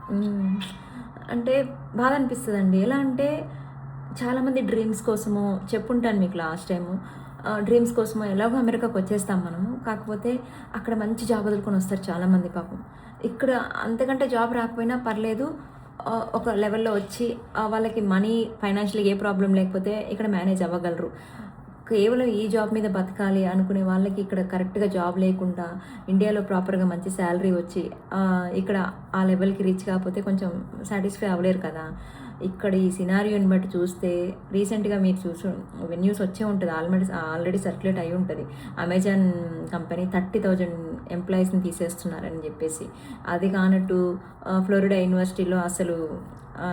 హ్మ్. అంటే బాధ అనిపిస్తదండి. ఎలా అంటే చాలామంది డ్రీమ్స్ కోసమో చెప్పుంటాను మీకు లాస్ట్ టైము. డ్రీమ్స్ కోసమో ఎలాగో అమెరికాకొచ్చేస్తాం మనము. కాకపోతే అక్కడ మంచి జాబ్ వదులుకొని వస్తారు చాలామంది పాపం. ఇక్కడ అంతకంటే జాబ్ రాకపోయినా పర్లేదు. ఒక లెవెల్‌లో వచ్చి వాళ్ళకి మనీ ఫైనాన్షియల్‌గా ఏ ప్రాబ్లమ్ లేకపోతే ఇక్కడ మేనేజ్ అవ్వగలరు. కేవలం ఈ జాబ్ మీద బతకాలి అనుకునే వాళ్ళకి ఇక్కడ కరెక్ట్‌గా జాబ్ లేకుండా, ఇండియాలో ప్రాపర్‌గా మంచి సాలరీ వచ్చి ఇక్కడ ఆ లెవెల్‌కి రీచ్ కాకపోతే కొంచెం సాటిస్ఫై అవ్వలేరు కదా! ఇక్కడ ఈ సినారియోని బట్టి చూస్తే రీసెంట్‌గా మీరు న్యూస్ వచ్చే ఉంటది. ఆల్రెడీ సర్క్యులేట్ అయ్యి ఉంటది. అమెజాన్ కంపెనీ 30,000 ఎంప్లాయీస్‌ని తీసేస్తున్నారని జెప్పేసి. అది కానట్టు ఫ్లోరిడా యూనివర్సిటీలో అసలు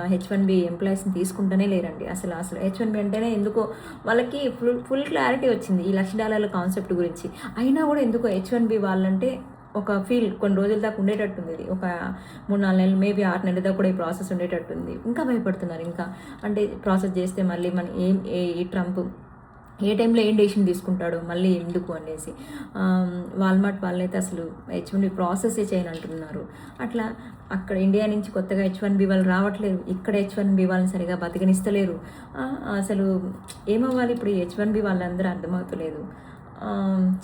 హెచ్-1బీ ఎంప్లాయీస్‌ని తీసుకుంటనే లేరండి. అసలు హెచ్-1బీ అంటేనే ఎందుకో వాళ్ళకి ఫుల్ క్లారిటీ వచ్చింది ఈ $1,00,000 కాన్సెప్ట్ గురించి. అయినా గూడా ఎందుకో హెచ్-1బీ వాళ్ళంటే ఒక కొన్ని రోజుల దాకా ఉండేటట్టుంది ఇది. ఒక 3, 4 నెలలు మేబీ 6 నెలల దాకా కూడా ఈ ప్రాసెస్ ఉండేటట్టుంది. ఇంకా భయపడుతున్నారు ఇంకా. అంటే ప్రాసెస్ చేస్తే మళ్ళీ మన ఏం ఈ ట్రంప్ ఏ టైంలో ఏం డెసిషన్ తీసుకుంటాడో మళ్ళీ ఎందుకు అనేసి. వాల్మార్ట్ వాళ్ళైతే అసలు హెచ్-1బీ ప్రాసెసే చేయనంటున్నారు. అట్లా అక్కడ ఇండియా నుంచి కొత్తగా హెచ్-1బీ వాళ్ళు రావట్లేరు. ఇక్కడ హెచ్-1బీ వాళ్ళని సరిగ్గా బతకనిస్తలేరు. అసలు ఏమవ్వాలి ఇప్పుడు ఈ హెచ్-1బీ వాళ్ళందరూ అర్థమవుతలేదు.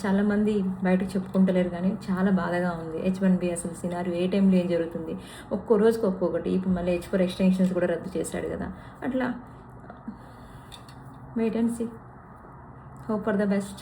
చాలామంది బయటకు చెప్పుకుంటలేరు కానీ చాలా బాధగా ఉంది. హెచ్-1బీ అసలు సినారియో ఏ టైంలో ఏం జరుగుతుంది? ఒక్కో రోజుకి ఒక్కొక్కటి. ఇప్పుడు మళ్ళీ H-4 ఎక్స్‌టెన్షన్స్ కూడా రద్దు చేశాడు కదా! అట్లా wait and see. Hope for the best.